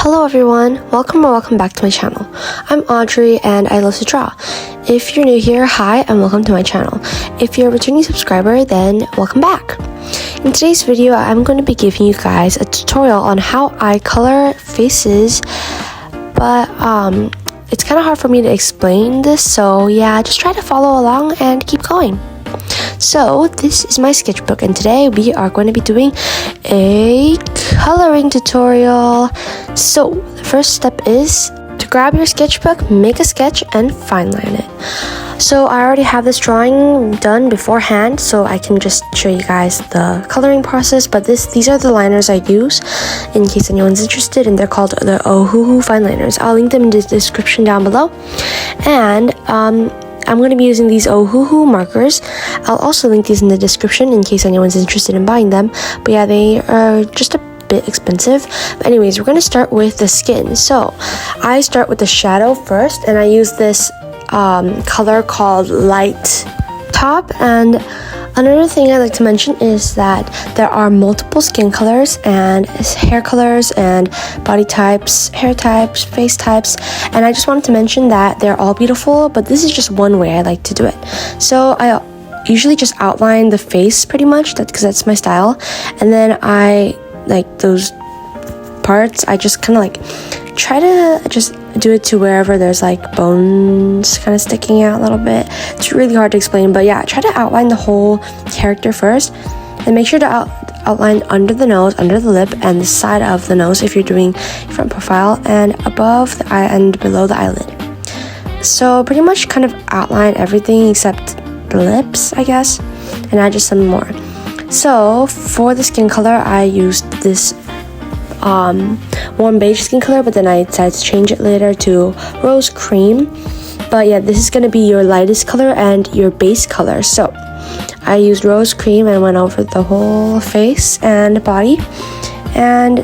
Hello everyone, welcome back to my channel. I'm Audrey and I love to draw. If you're new here, hi and welcome to my channel. If you're a returning subscriber, then welcome back. In today's video, I'm going to be giving you guys a tutorial on how I color faces, but it's kind of hard for me to explain this, so yeah, just try to follow along and keep going. So this is my sketchbook and today we are going to be doing a coloring tutorial. So the first step is to grab your sketchbook, make a sketch and fine line it. So I already have this drawing done beforehand, so I can just show you guys the coloring process, but these are the liners I use in case anyone's interested, and they're called the Ohuhu fine liners. I'll link them in the description down below. And I'm going to be using these Ohuhu markers. I'll also link these in the description in case anyone's interested in buying them. But yeah, they are just a bit expensive. But anyways, we're going to start with the skin. So I start with the shadow first, and I use this color called Light Top. And another thing I'd like to mention is that there are multiple skin colors and hair colors and body types, hair types, face types, and I just wanted to mention that they're all beautiful, but this is just one way I like to do it. So I usually just outline the face pretty much, because that's my style, and then I like those parts, I just kind of like try to just do it to wherever there's like bones kind of sticking out a little bit. It's really hard to explain, but yeah, try to outline the whole character first, and make sure to outline under the nose, under the lip, and the side of the nose if you're doing front profile, and above the eye and below the eyelid. So pretty much kind of outline everything except the lips, I guess, and add just some more. So for the skin color, I used this warm beige skin color, but then I decided to change it later to rose cream. But yeah, this is going to be your lightest color and your base color. So I used rose cream and went over the whole face and body, and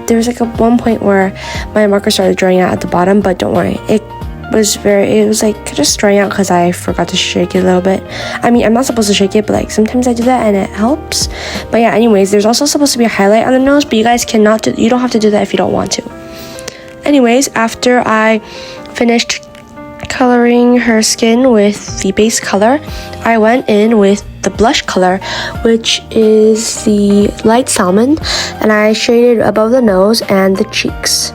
there was like one point where my marker started drying out at the bottom, but don't worry, it was like just drying out because I forgot to shake it a little bit. I mean, I'm not supposed to shake it, but like sometimes I do that and it helps. But yeah, anyways, there's also supposed to be a highlight on the nose, but you guys cannot do, you don't have to do that if you don't want to. Anyways, after I finished coloring her skin with the base color, I went in with the blush color, which is the light salmon, and I shaded above the nose and the cheeks.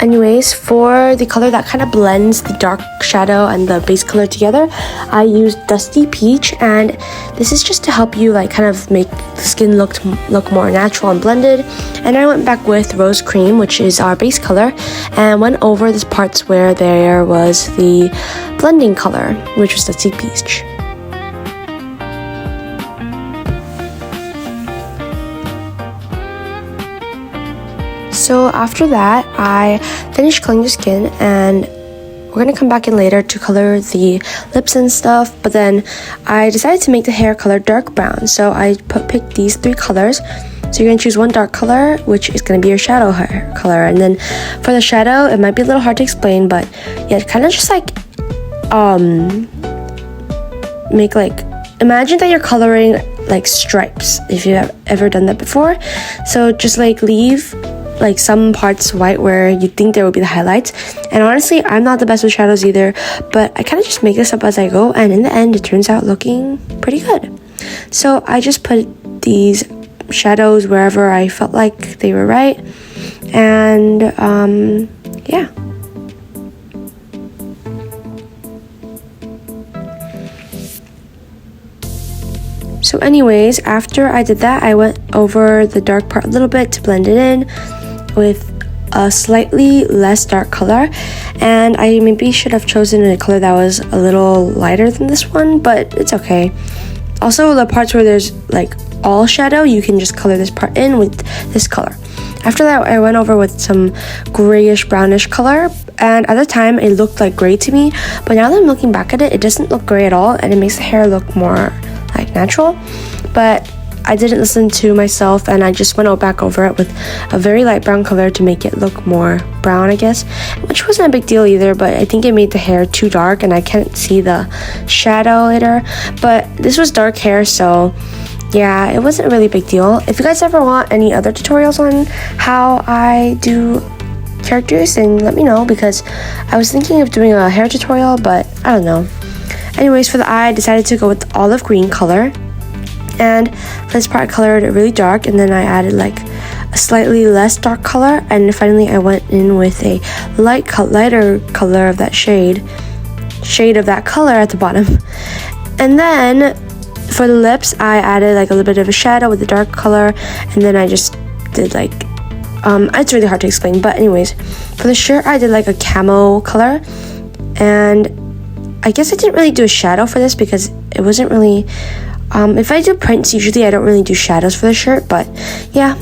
Anyways, for the color that kind of blends the dark shadow and the base color together, I used Dusty Peach, and this is just to help you like kind of make the skin look more natural and blended. And I went back with Rose Cream, which is our base color, and went over the parts where there was the blending color, which was Dusty Peach. So after that, I finished coloring the skin, and we're going to come back in later to color the lips and stuff, but then I decided to make the hair color dark brown. So I picked these three colors. So you're going to choose one dark color, which is going to be your shadow hair color, and then for the shadow, it might be a little hard to explain, but yeah, kind of just like make like, imagine that you're coloring like stripes, if you have ever done that before. So just like leave like some parts white where you think there will be the highlights. And honestly, I'm not the best with shadows either, but I kind of just make this up as I go, and in the end it turns out looking pretty good. So I just put these shadows wherever I felt like they were right, and yeah. So anyways, after I did that, I went over the dark part a little bit to blend it in with a slightly less dark color, and I maybe should have chosen a color that was a little lighter than this one, but it's okay. Also, the parts where there's like all shadow, you can just color this part in with this color. After that, I went over with some grayish brownish color, and at the time it looked like gray to me, but now that I'm looking back at it, it doesn't look gray at all, and it makes the hair look more like natural. But I didn't listen to myself, and I just went back over it with a very light brown color to make it look more brown, I guess, which wasn't a big deal either, but I think it made the hair too dark and I can't see the shadow later. But this was dark hair, so yeah, it wasn't a really big deal. If you guys ever want any other tutorials on how I do characters, then let me know, because I was thinking of doing a hair tutorial, but I don't know. Anyways, for the eye, I decided to go with the olive green color, and for this part I colored it really dark, and then I added like a slightly less dark color, and finally I went in with a lighter color of that shade of that color at the bottom. And then for the lips, I added like a little bit of a shadow with the dark color, and then I just did like it's really hard to explain, but anyways, for the shirt I did like a camo color, and I guess I didn't really do a shadow for this because it wasn't really if I do prints, usually I don't really do shadows for the shirt, but yeah.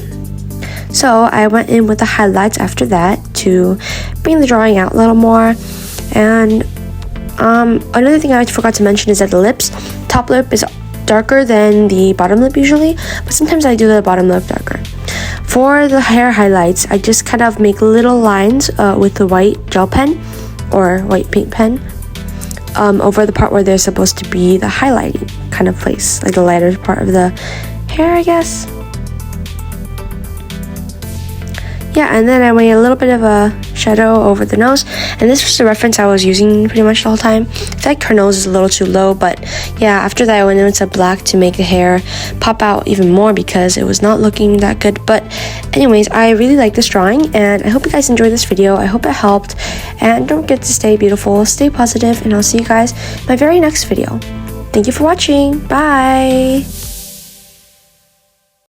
So I went in with the highlights after that to bring the drawing out a little more. And another thing I forgot to mention is that the lips, top lip is darker than the bottom lip usually, but sometimes I do the bottom lip darker. For the hair highlights, I just kind of make little lines with the white gel pen or white paint pen over the part where there's supposed to be the highlighting kind of place, like the lighter part of the hair, I guess. Yeah, and then I made a little bit of a shadow over the nose, and this was the reference I was using pretty much the whole time. I feel like her nose is a little too low, but yeah, after that I went into black to make the hair pop out even more because it was not looking that good. But anyways, I really like this drawing, and I hope you guys enjoyed this video. I hope it helped, and don't forget to stay beautiful, stay positive, and I'll see you guys in my very next video. Thank you for watching. Bye!